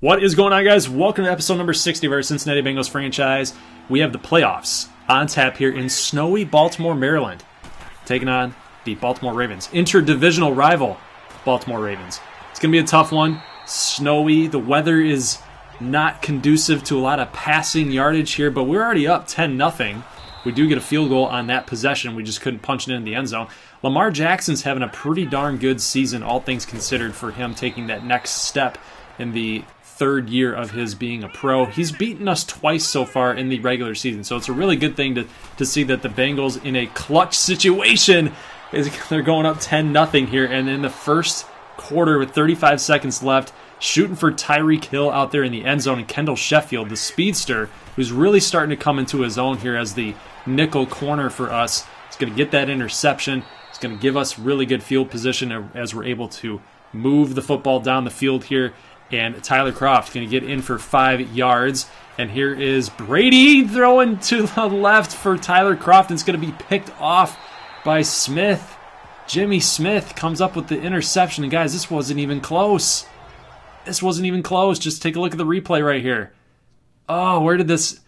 What is going on, guys? Welcome to episode number 60 of our Cincinnati Bengals franchise. We have the playoffs on tap here in snowy Baltimore, Maryland, taking on the Baltimore Ravens. Interdivisional rival, Baltimore Ravens. It's going to be a tough one. Snowy. The weather is not conducive to a lot of passing yardage here, but we're already up 10-0. We do get a field goal on that possession. We just couldn't punch it in the end zone. Lamar Jackson's having a pretty darn good season, all things considered, for him taking that next step in the third year of his being a pro. He's beaten us twice so far in the regular season, so it's a really good thing to see that the Bengals in a clutch situation, they're going up 10-0 here, and in the first quarter with 35 seconds left, shooting for Tyreek Hill out there in the end zone, and Kendall Sheffield, the speedster, who's really starting to come into his own here as the nickel corner for us. He's going to get that interception. It's going to give us really good field position as we're able to move the football down the field here. And Tyler Kroft going to get in for 5 yards. And here is Brady throwing to the left for Tyler Kroft. And it's going to be picked off by Smith. Jimmy Smith comes up with the interception. And guys, this wasn't even close. This wasn't even close. Just take a look at the replay right here. Oh, where did this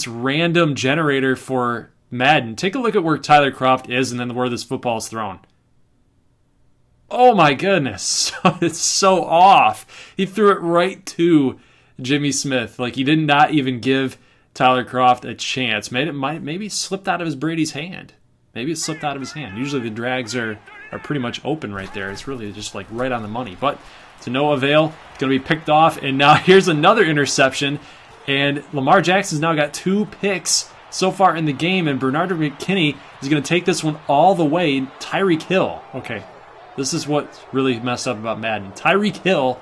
random generator for Madden? Take a look at where Tyler Kroft is and then where this football is thrown. Oh my goodness, it's so off. He threw it right to Jimmy Smith. Like, he did not even give Tyler Kroft a chance. Maybe it slipped out of his Brady's hand. Maybe it slipped out of his hand. Usually the drags are pretty much open right there. It's really just like right on the money. But to no avail, it's going to be picked off. And now here's another interception. And Lamar Jackson's now got 2 picks so far in the game. And Bernardo McKinney is going to take this one all the way. Tyreek Hill. Okay. This is what's really messed up about Madden. Tyreek Hill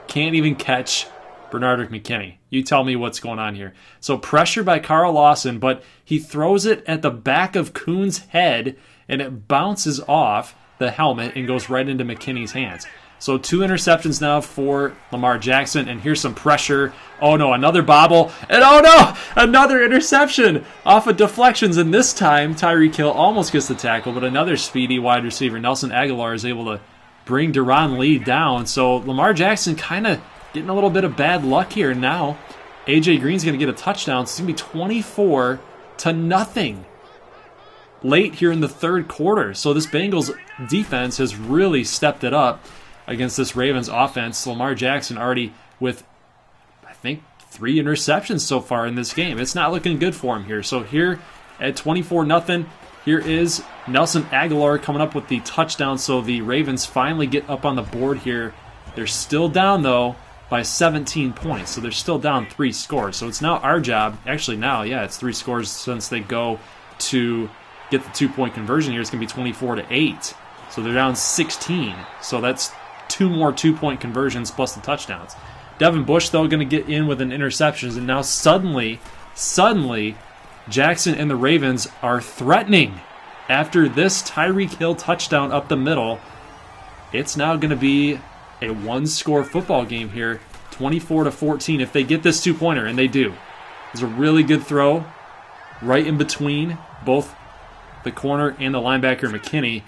can't even catch Bernardo McKinney. You tell me what's going on here. So pressure by Carl Lawson, but he throws it at the back of Kuhn's head, and it bounces off the helmet and goes right into McKinney's hands. So 2 interceptions now for Lamar Jackson, and here's some pressure. Oh no, another bobble, and oh no, another interception off of deflections, and this time Tyreek Hill almost gets the tackle, but another speedy wide receiver, Nelson Aguilar, is able to bring Deron Lee down. So Lamar Jackson kind of getting a little bit of bad luck here. Now AJ Green's going to get a touchdown. So it's going to be 24-0 late here in the third quarter. So this Bengals defense has really stepped it up against this Ravens offense. Lamar Jackson already with, I think, 3 interceptions so far in this game. It's not looking good for him here. So here at 24-0, here is Nelson Aguilar coming up with the touchdown. So the Ravens finally get up on the board here. They're still down, though, by 17 points. So they're still down 3 scores. So it's now our job. Actually, now, yeah, it's 3 scores since they go to get the 2-point conversion here. It's going to be 24-8. So they're down 16. So that's 2 more 2-point conversions plus the touchdowns. Devin Bush, though, going to get in with an interception. And now suddenly, Jackson and the Ravens are threatening. After this Tyreek Hill touchdown up the middle, it's now going to be a 1-score football game here, 24-14, if they get this 2-pointer, and they do. It's a really good throw right in between both the corner and the linebacker, McKinney.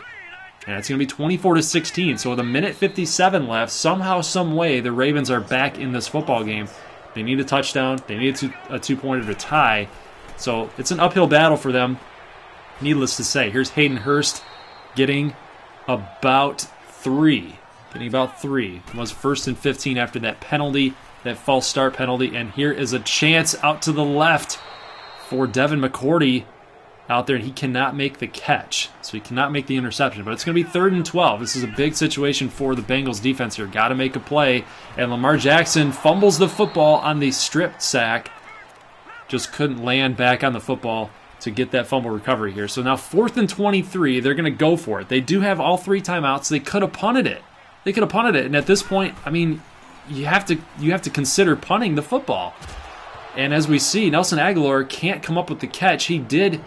And it's going to be 24-16. So with 1:57 left, somehow, some way, the Ravens are back in this football game. They need a touchdown. They need a 2-pointer to tie. So it's an uphill battle for them, needless to say. Here's Hayden Hurst getting about 3. It was 1st and 15 after that penalty, that false start penalty. And here is a chance out to the left for Devin McCourty out there, and he cannot make the catch. So he cannot make the interception. But it's going to be 3rd and 12. This is a big situation for the Bengals defense here. Got to make a play. And Lamar Jackson fumbles the football on the strip sack. Just couldn't land back on the football to get that fumble recovery here. So now 4th and 23. They're going to go for it. They do have all 3 timeouts. They could have punted it. And at this point, I mean, you have to consider punting the football. And as we see, Nelson Aguilar can't come up with the catch. He did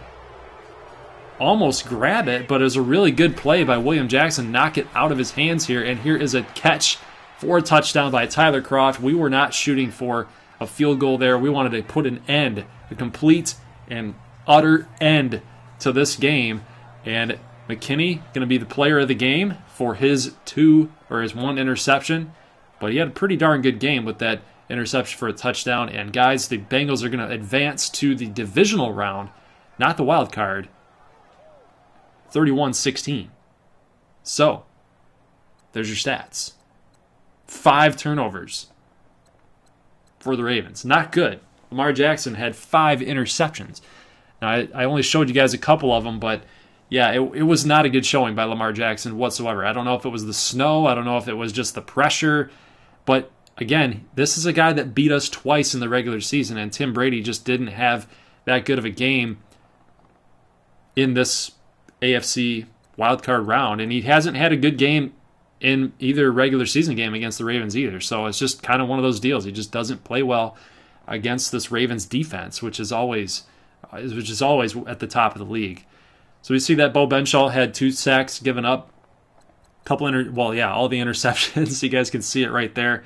almost grab it, but it was a really good play by William Jackson, knock it out of his hands here. And here is a catch for a touchdown by Tyler Kroft. We were not shooting for a field goal there. We wanted to put an end, a complete and utter end to this game. And McKinney going to be the player of the game for his 1 interception. But he had a pretty darn good game with that interception for a touchdown. And guys, the Bengals are going to advance to the divisional round, not the wild card, 31-16. So, there's your stats. 5 turnovers for the Ravens. Not good. Lamar Jackson had 5 interceptions. Now, I only showed you guys a couple of them, but yeah, it was not a good showing by Lamar Jackson whatsoever. I don't know if it was the snow. I don't know if it was just the pressure. But again, this is a guy that beat us twice in the regular season, and Tim Brady just didn't have that good of a game in this AFC Wild Card round. And he hasn't had a good game in either regular season game against the Ravens either. So it's just kind of one of those deals. He just doesn't play well against this Ravens defense, which is always at the top of the league. So we see that Bo Benshaw had 2 sacks given up. All the interceptions. You guys can see it right there.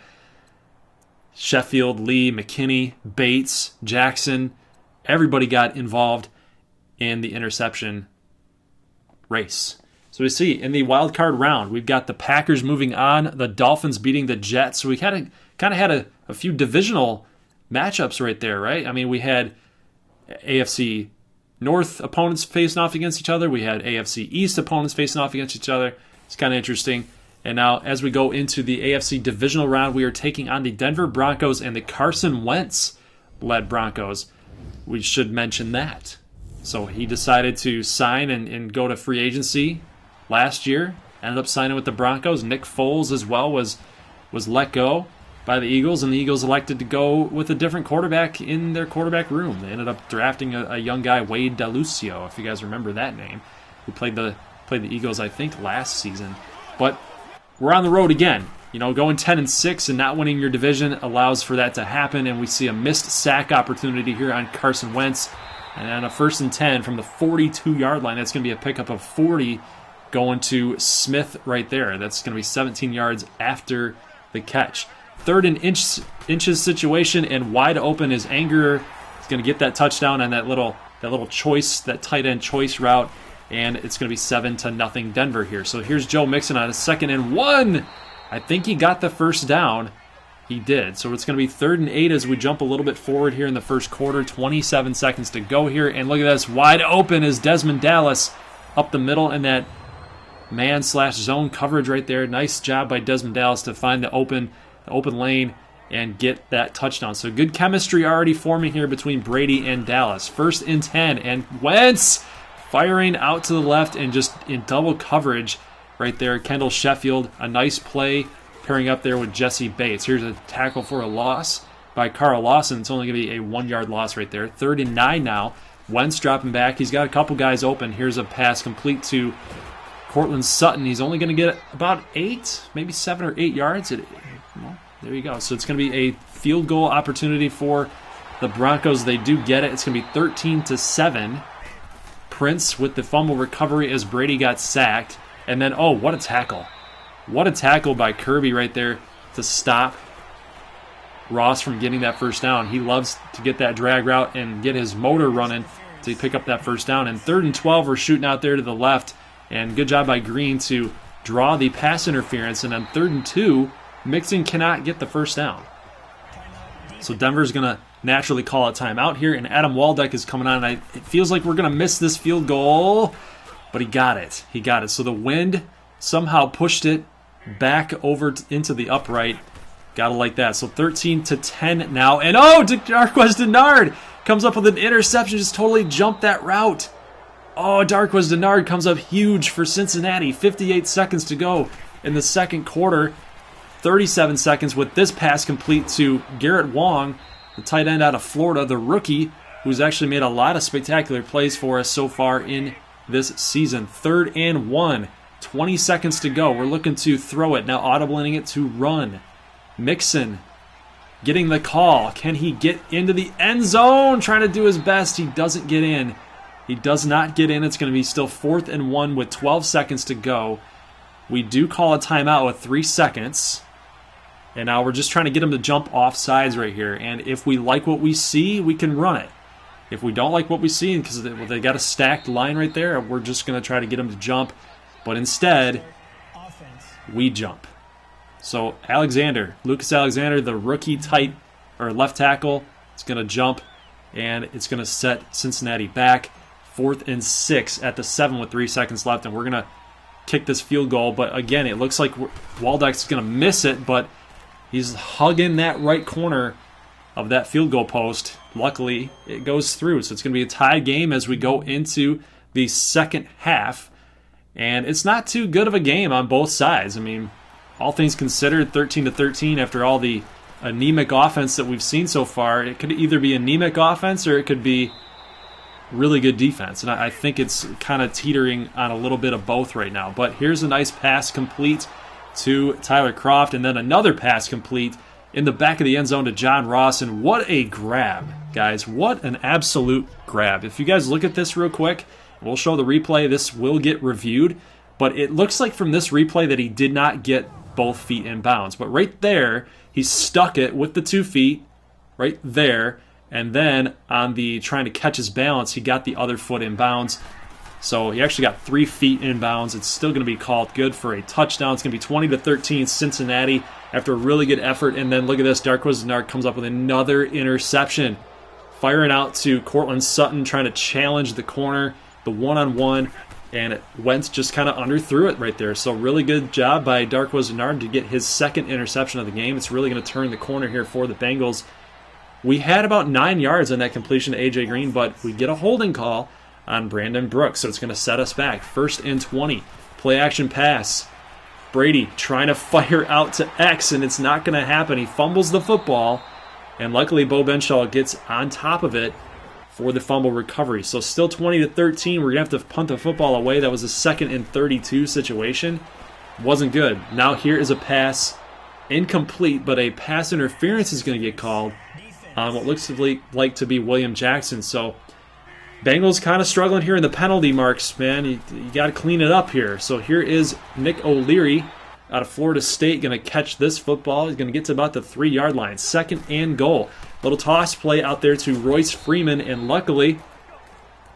Sheffield, Lee, McKinney, Bates, Jackson, everybody got involved in the interception race. So we see in the wild card round, we've got the Packers moving on, the Dolphins beating the Jets. So we kind of had a few divisional matchups right there, right? I mean, we had AFC North opponents facing off against each other. We had AFC East opponents facing off against each other. It's kind of interesting. And now as we go into the AFC Divisional round, we are taking on the Denver Broncos and the Carson Wentz-led Broncos. We should mention that. So he decided to sign and go to free agency last year. Ended up signing with the Broncos. Nick Foles as well was let go by the Eagles, and the Eagles elected to go with a different quarterback in their quarterback room. They ended up drafting a young guy, Wade DeLucio, if you guys remember that name, who played the Eagles, I think, last season. But we're on the road again. You know, going 10-6 and not winning your division allows for that to happen, and we see a missed sack opportunity here on Carson Wentz. And on a 1st and 10 from the 42-yard line, that's going to be a pickup of 40 going to Smith right there. That's going to be 17 yards after the catch. 3rd and inches situation, and wide open is Anger. He's going to get that touchdown on that little choice, that tight end choice route, and it's going to be 7-0 Denver here. So here's Joe Mixon on a 2nd and 1. I think he got the first down. He did. So it's going to be 3rd and 8 as we jump a little bit forward here in the first quarter. 27 seconds to go here, and look at this. Wide open is Desmond Dallas up the middle in that man/zone coverage right there. Nice job by Desmond Dallas to find the open lane and get that touchdown. So good chemistry already forming here between Brady and Dallas. 1st and 10, and Wentz firing out to the left and just in double coverage right there. Kendall Sheffield, a nice play pairing up there with Jesse Bates. Here's a tackle for a loss by Carl Lawson. It's only going to be a 1-yard loss right there. 3rd and 9 now. Wentz dropping back. He's got a couple guys open. Here's a pass complete to Cortland Sutton. He's only going to get about 8, maybe 7 or 8 yards. Well, there you go. So it's going to be a field goal opportunity for the Broncos. They do get it. It's going to be 13-7. Prince with the fumble recovery as Brady got sacked. And then, oh, what a tackle. What a tackle by Kirby right there to stop Ross from getting that first down. He loves to get that drag route and get his motor running to pick up that first down. And 3rd and 12, we're shooting out there to the left. And good job by Green to draw the pass interference. And on 3rd and 2, Mixon cannot get the first down. So Denver's going to naturally call a timeout here. And Adam Waldeck is coming on. And it feels like we're going to miss this field goal. But he got it. He got it. So the wind somehow pushed it back over into the upright. Gotta like that. So 13-10 now. And Darqueze Dennard comes up with an interception. Just totally jumped that route. Oh, Darqueze Dennard comes up huge for Cincinnati. 58 seconds to go in the second quarter. 37 seconds with this pass complete to Garrett Wong, the tight end out of Florida, the rookie, who's actually made a lot of spectacular plays for us so far in this season. 3rd and 1. 20 seconds to go. We're looking to throw it. Now audibling it to run. Mixon getting the call. Can he get into the end zone? Trying to do his best. He doesn't get in. He does not get in. It's going to be still 4th and 1 with 12 seconds to go. We do call a timeout with 3 seconds. And now we're just trying to get him to jump off sides right here. And if we like what we see, we can run it. If we don't like what we see, because they got a stacked line right there, we're just going to try to get him to jump. But instead, we jump. So Lucas Alexander, the rookie tight or left tackle, is going to jump, and it's going to set Cincinnati back. 4th and 6 at the 7 with 3 seconds left, and we're going to kick this field goal. But again, it looks like Waldeck's going to miss it, but he's hugging that right corner of that field goal post. Luckily, it goes through. So it's going to be a tied game as we go into the second half. And it's not too good of a game on both sides. I mean, all things considered, 13-13 after all the anemic offense that we've seen so far. It could either be anemic offense or it could be really good defense. And I think it's kind of teetering on a little bit of both right now. But here's a nice pass complete to Tyler Kroft, and then another pass complete in the back of the end zone to John Ross. And what a grab, guys. What an absolute grab. If you guys look at this real quick, we'll show the replay. This will get reviewed. But it looks like from this replay that he did not get both feet in bounds. But right there, he stuck it with the 2 feet right there. And then on the trying to catch his balance, he got the other foot in bounds. So he actually got 3 feet in bounds. It's still going to be called good for a touchdown. It's going to be 20-13 Cincinnati after a really good effort. And then look at this. Darqueze Dennard comes up with another interception. Firing out to Cortland Sutton, trying to challenge the corner, the one-on-one. And Wentz just kind of underthrew it right there. So really good job by Darqueze Dennard to get his 2nd interception of the game. It's really going to turn the corner here for the Bengals. We had about 9 yards on that completion to A.J. Green, but we get a holding call on Brandon Brooks, so it's going to set us back. 1st and 20. Play action pass. Brady trying to fire out to X, and it's not going to happen. He fumbles the football, and luckily Bo Benshaw gets on top of it for the fumble recovery. So still 20-13. We're going to have to punt the football away. That was a 2nd and 32 situation. Wasn't good. Now here is a pass. Incomplete, but a pass interference is going to get called on what looks like to be William Jackson. So Bengals kind of struggling here in the penalty marks, man. You got to clean it up here. So here is Nick O'Leary out of Florida State going to catch this football. He's going to get to about the 3-yard line. 2nd and goal. Little toss play out there to Royce Freeman, and luckily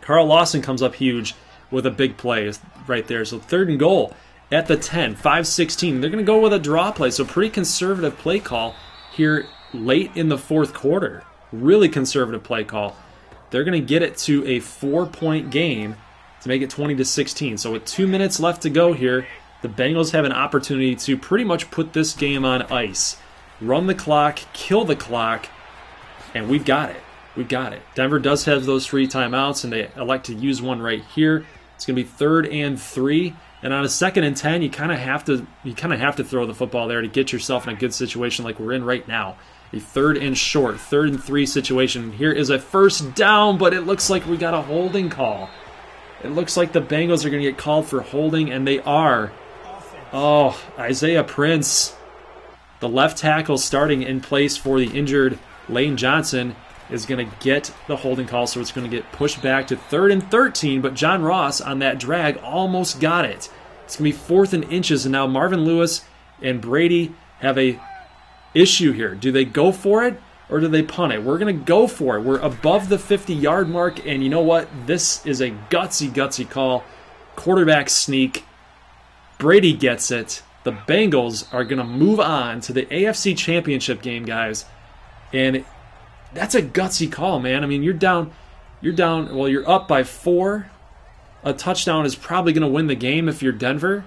Carl Lawson comes up huge with a big play right there. So 3rd and goal at the 10, 5:16. They're going to go with a draw play, so pretty conservative play call here late in the 4th quarter. Really conservative play call. They're going to get it to a 4-point game to make it 20-16. So with 2 minutes left to go here, the Bengals have an opportunity to pretty much put this game on ice. Run the clock, kill the clock, and we've got it. We've got it. Denver does have those 3 timeouts, and they elect to use one right here. It's going to be 3rd and 3. And on a 2nd and 10, you kind of have to throw the football there to get yourself in a good situation like we're in right now. A 3rd and short, 3rd and 3 situation. Here is a 1st down, but it looks like we got a holding call. It looks like the Bengals are going to get called for holding, and they are. Oh, Isaiah Prince, the left tackle starting in place for the injured Lane Johnson, is going to get the holding call, so it's going to get pushed back to 3rd and 13, but John Ross on that drag almost got it. It's going to be 4th and inches, and now Marvin Lewis and Brady have a issue here. Do they go for it or do they punt it? We're going to go for it. We're above the 50-yard mark, and you know what? This is a gutsy call. Quarterback sneak. Brady gets it. The Bengals are going to move on to the AFC Championship game, guys. And that's a gutsy call, man. I mean, you're up by 4. A touchdown is probably going to win the game if you're Denver.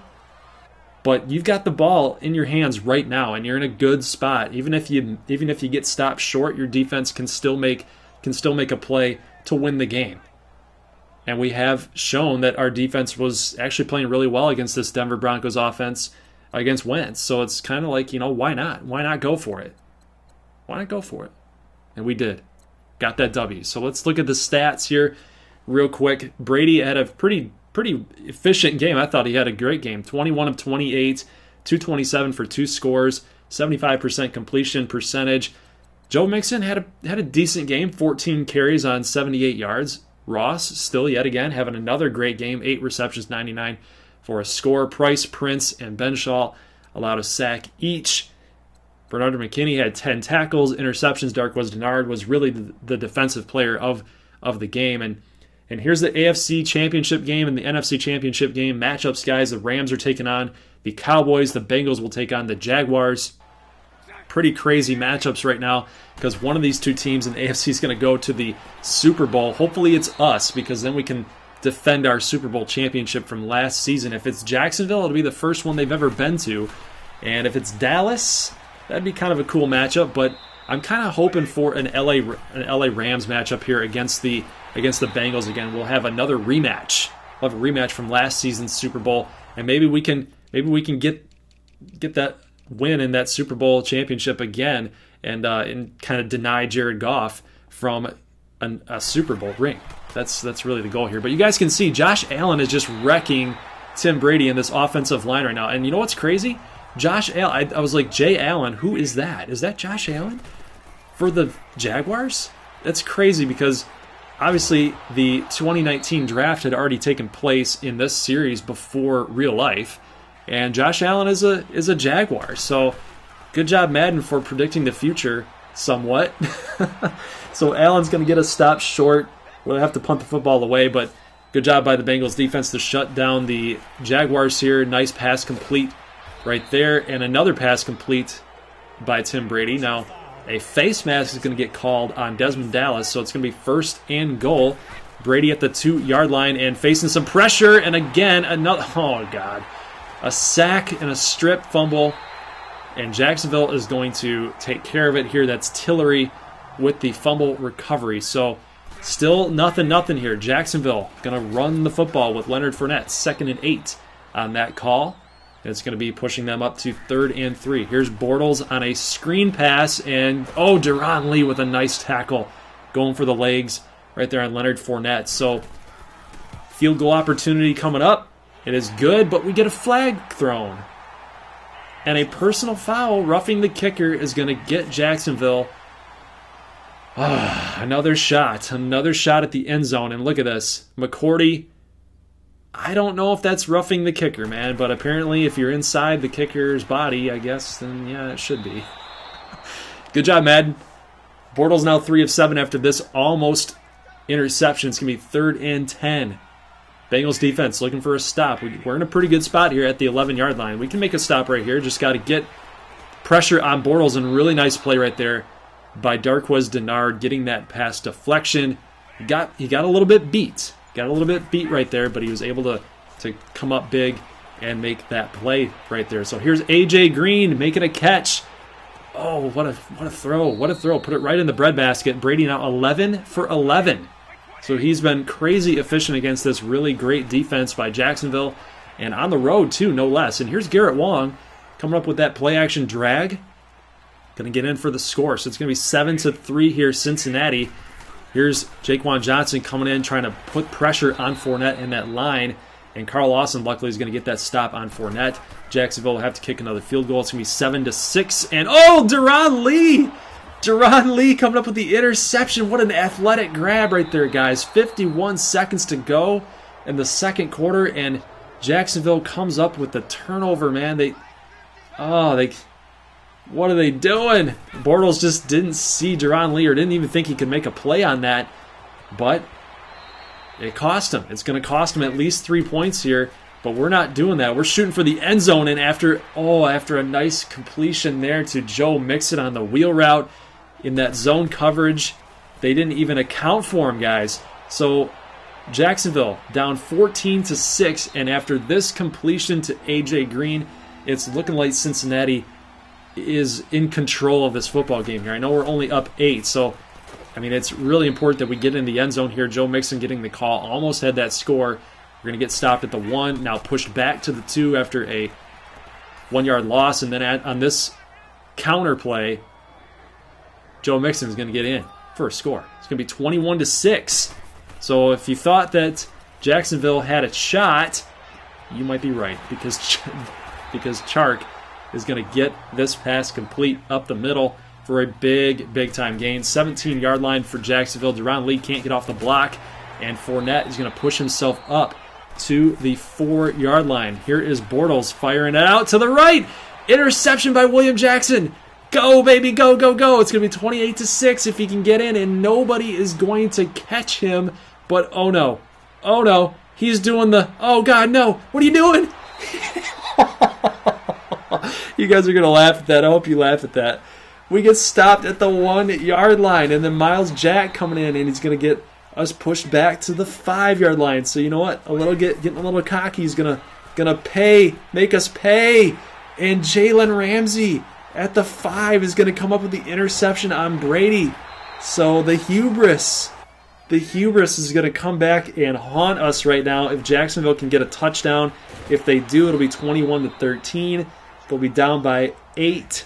But you've got the ball in your hands right now, and you're in a good spot. Even if you get stopped short, your defense can still make a play to win the game. And we have shown that our defense was actually playing really well against this Denver Broncos offense against Wentz. So it's kind of like, why not? Why not go for it? Why not go for it? And we did. Got that W. So let's look at the stats here real quick. Brady had a pretty efficient game. I thought he had a great game. 21 of 28, 227 for 2 scores, 75% completion percentage. Joe Mixon had a decent game, 14 carries on 78 yards. Ross still yet again having another great game, 8 receptions, 99 for a score. Price, Prince, and Benshaw allowed a sack each. Bernardo McKinney had 10 tackles, interceptions. Darqueze Dennard was really the defensive player of the game. And here's the AFC Championship game and the NFC Championship game matchups, guys. The Rams are taking on the Cowboys. The Bengals will take on the Jaguars. Pretty crazy matchups right now because one of these two teams in the AFC is going to go to the Super Bowl. Hopefully it's us, because then we can defend our Super Bowl championship from last season. If it's Jacksonville, it'll be the first one they've ever been to. And if it's Dallas, that'd be kind of a cool matchup, but I'm kind of hoping for an LA Rams matchup here against the Bengals again. We'll have another rematch. We'll have a rematch from last season's Super Bowl, and maybe we can get that win in that Super Bowl championship again, and kind of deny Jared Goff from a Super Bowl ring. That's really the goal here. But you guys can see Josh Allen is just wrecking Tim Brady in this offensive line right now. And you know what's crazy? Josh Allen, I was like, Jay Allen, who is that? Is that Josh Allen for the Jaguars? That's crazy because obviously the 2019 draft had already taken place in this series before real life, and Josh Allen is a Jaguar. So good job, Madden, for predicting the future somewhat. So Allen's going to get a stop short. We'll have to punt the football away, but good job by the Bengals defense to shut down the Jaguars here. Nice pass complete right there, and another pass complete by Tim Brady. Now, a face mask is going to get called on Desmond Dallas, so it's going to be 1st and goal. Brady at the 2-yard line and facing some pressure, and again, another, oh God, a sack and a strip fumble, and Jacksonville is going to take care of it here. That's Tillery with the fumble recovery. So still nothing here. Jacksonville going to run the football with Leonard Fournette, 2nd and 8 on that call. It's going to be pushing them up to 3rd and 3. Here's Bortles on a screen pass, and Deron Lee with a nice tackle going for the legs right there on Leonard Fournette. So field goal opportunity coming up. It is good, but we get a flag thrown. And a personal foul, roughing the kicker, is going to get Jacksonville another shot at the end zone. And look at this. McCourty, I don't know if that's roughing the kicker, man, but apparently if you're inside the kicker's body, I guess, then yeah, it should be. Good job, Madden. Bortles now 3 of 7 after this almost interception. It's going to be 3rd and 10. Bengals defense looking for a stop. We're in a pretty good spot here at the 11-yard line. We can make a stop right here. Just got to get pressure on Bortles, and really nice play right there by Darqueze Dennard, getting that pass deflection. He got a little bit beat. Got a little bit beat right there, but he was able to come up big and make that play right there. So here's A.J. Green making a catch. Oh, what a throw. What a throw. Put it right in the breadbasket. Brady now 11 for 11. So he's been crazy efficient against this really great defense by Jacksonville. And on the road, too, no less. And here's Garrett Wong coming up with that play-action drag. Going to get in for the score. So it's going to be 7-3 here, Cincinnati. Here's Jaquan Johnson coming in, trying to put pressure on Fournette in that line. And Carl Lawson, luckily, is going to get that stop on Fournette. Jacksonville will have to kick another field goal. It's going to be 7-6. And, Deron Lee! Deron Lee coming up with the interception. What an athletic grab right there, guys. 51 seconds to go in the second quarter, and Jacksonville comes up with the turnover, man. What are they doing? Bortles just didn't see Deron Lee, or didn't even think he could make a play on that. But it cost him. It's going to cost him at least 3 points here. But we're not doing that. We're shooting for the end zone, and after a nice completion there to Joe Mixon on the wheel route in that zone coverage, they didn't even account for him, guys. So Jacksonville down 14-6, and after this completion to A.J. Green, it's looking like Cincinnati is in control of this football game here. I know we're only up 8, so I mean it's really important that we get in the end zone here. Joe Mixon getting the call, almost had that score. We're going to get stopped at the 1, now pushed back to the 2 after a 1-yard loss, and then on this counter play, Joe Mixon is going to get in for a score. It's going to be 21-6. So if you thought that Jacksonville had a shot, you might be right, because Chark is going to get this pass complete up the middle for a big time gain. 17-yard line for Jacksonville. Deron Lee can't get off the block, and Fournette is going to push himself up to the 4-yard line. Here is Bortles firing it out to the right. Interception by William Jackson. Go, baby, go. It's going to be 28-6 if he can get in, and nobody is going to catch him. But oh no, he's doing the, oh God, no, what are you doing? You guys are going to laugh at that. I hope you laugh at that. We get stopped at the 1-yard line, and then Miles Jack coming in, and he's going to get us pushed back to the 5-yard line. So you know what? Getting a little cocky. He's gonna make us pay. And Jalen Ramsey at the 5 is going to come up with the interception on Brady. So the hubris is going to come back and haunt us right now. If Jacksonville can get a touchdown, if they do, it'll be 21-13. They'll be down by 8.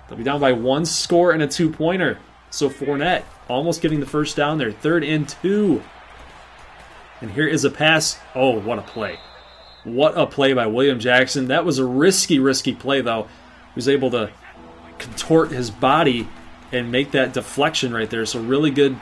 They'll be down by 1 score and a 2-pointer. So Fournette almost getting the first down there. 3rd and 2. And here is a pass. Oh, what a play. What a play by William Jackson. That was a risky play, though. He was able to contort his body and make that deflection right there. So really good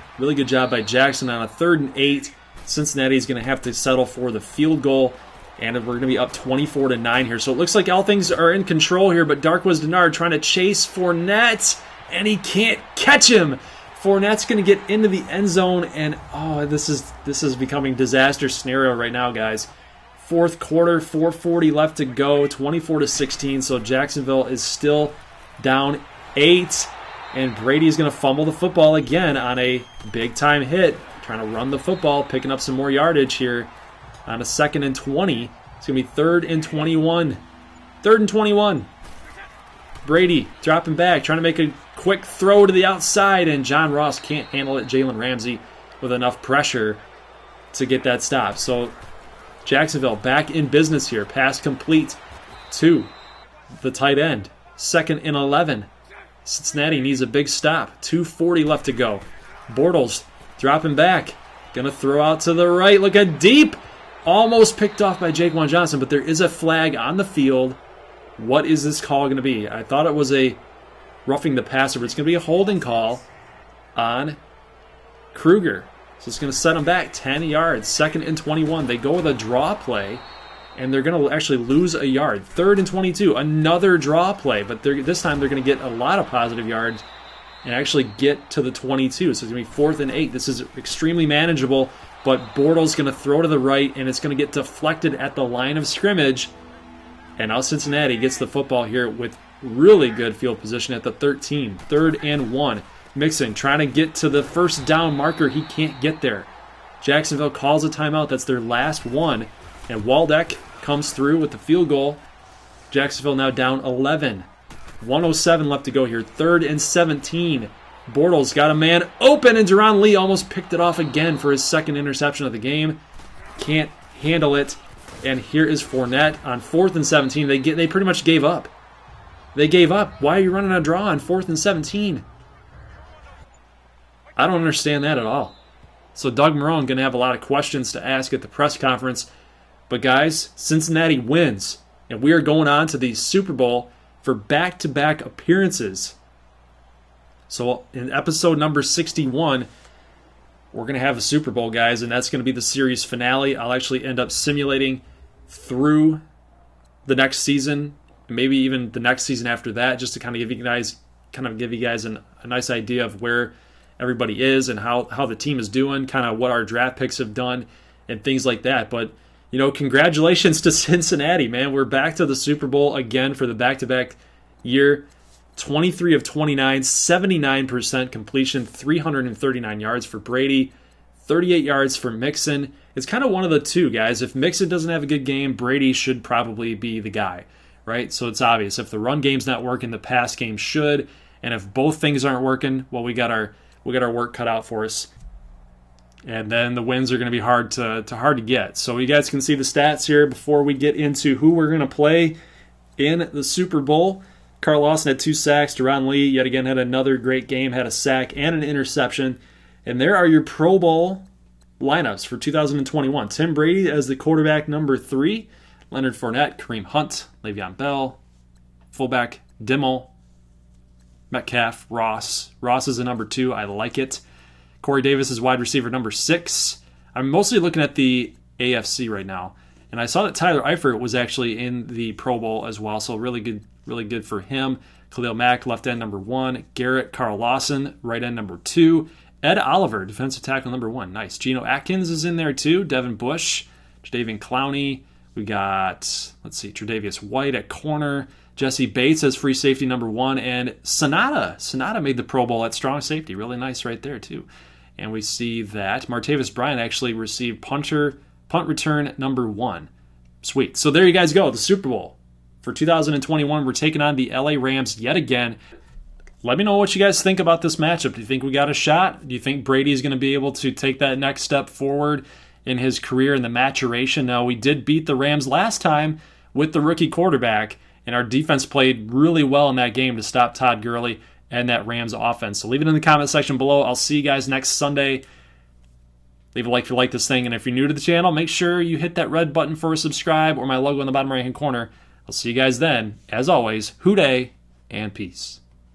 job by Jackson on a 3rd and 8. Cincinnati's going to have to settle for the field goal. And we're going to be up 24-9 here. So it looks like all things are in control here, but Darqueze Dennard trying to chase Fournette, and he can't catch him. Fournette's going to get into the end zone, and this is becoming disaster scenario right now, guys. 4th quarter, 4:40 left to go, 24-16. So Jacksonville is still down 8, and Brady's going to fumble the football again on a big-time hit, trying to run the football, picking up some more yardage here. On a 2nd and 20. It's going to be 3rd and 21. 3rd and 21. Brady dropping back, trying to make a quick throw to the outside, and John Ross can't handle it. Jalen Ramsey with enough pressure to get that stop. So Jacksonville back in business here. Pass complete to the tight end. 2nd and 11. Cincinnati needs a big stop. 2:40 left to go. Bortles dropping back. Going to throw out to the right. Look at deep. Almost picked off by Jaquan Johnson, but there is a flag on the field. What is this call going to be? I thought it was a roughing the passer, but it's going to be a holding call on Kruger. So it's going to set him back 10 yards. 2nd and 21. They go with a draw play, and they're going to actually lose a yard. 3rd and 22. Another draw play, but this time they're going to get a lot of positive yards and actually get to the 22. So it's going to be 4th and 8. This is extremely manageable. But Bortles going to throw to the right, and it's going to get deflected at the line of scrimmage. And now Cincinnati gets the football here with really good field position at the 13. 3rd and 1. Mixon trying to get to the first down marker. He can't get there. Jacksonville calls a timeout. That's their last one. And Waldeck comes through with the field goal. Jacksonville now down 11. 1:07 left to go here. 3rd and 17. Bortles got a man open, and Deron Lee almost picked it off again for his 2nd interception of the game. Can't handle it. And here is Fournette on 4th and 17. They pretty much gave up. They gave up. Why are you running a draw on 4th and 17? I don't understand that at all. So Doug Marrone going to have a lot of questions to ask at the press conference. But guys, Cincinnati wins, and we are going on to the Super Bowl for back-to-back appearances. So in episode number 61, we're going to have a Super Bowl, guys, and that's going to be the series finale. I'll actually end up simulating through the next season, maybe even the next season after that, just to kind of give you guys a nice idea of where everybody is and how the team is doing, kind of what our draft picks have done and things like that. But, congratulations to Cincinnati, man. We're back to the Super Bowl again for the back-to-back year. 23 of 29, 79% completion, 339 yards for Brady, 38 yards for Mixon. It's kind of one of the two, guys. If Mixon doesn't have a good game, Brady should probably be the guy, right? So it's obvious. If the run game's not working, the pass game should. And if both things aren't working, well, we got our work cut out for us. And then the wins are going to be hard to get. So you guys can see the stats here before we get into who we're going to play in the Super Bowl. Carl Lawson had 2 sacks. Deron Lee, yet again, had another great game, had a sack and an interception. And there are your Pro Bowl lineups for 2021. Tim Brady as the quarterback number 3. Leonard Fournette, Kareem Hunt, Le'Veon Bell. Fullback, Dimmel. Metcalf, Ross. Ross is a number 2. I like it. Corey Davis is wide receiver number 6. I'm mostly looking at the AFC right now. And I saw that Tyler Eifert was actually in the Pro Bowl as well, so really good for him. Khalil Mack, left end number 1. Garrett Carl Lawson, right end number 2. Ed Oliver, defensive tackle number 1. Nice. Geno Atkins is in there too. Devin Bush, Jadeveon Clowney, We got, let's see, Tre'Davious White at corner. Jesse Bates as free safety number 1. And Sonata made the Pro Bowl at strong safety. Really nice right there, too. And we see that Martavis Bryant actually received punt return number 1. Sweet. So there you guys go. The Super Bowl for 2021. We're taking on the LA Rams yet again. Let me know what you guys think about this matchup. Do you think we got a shot? Do you think Brady's going to be able to take that next step forward in his career and the maturation? Now, we did beat the Rams last time with the rookie quarterback, and our defense played really well in that game to stop Todd Gurley and that Rams offense. So leave it in the comment section below. I'll see you guys next Sunday. Leave a like if you like this thing, and if you're new to the channel, make sure you hit that red button for a subscribe or my logo in the bottom right-hand corner. I'll see you guys then. As always, hoo-day and peace.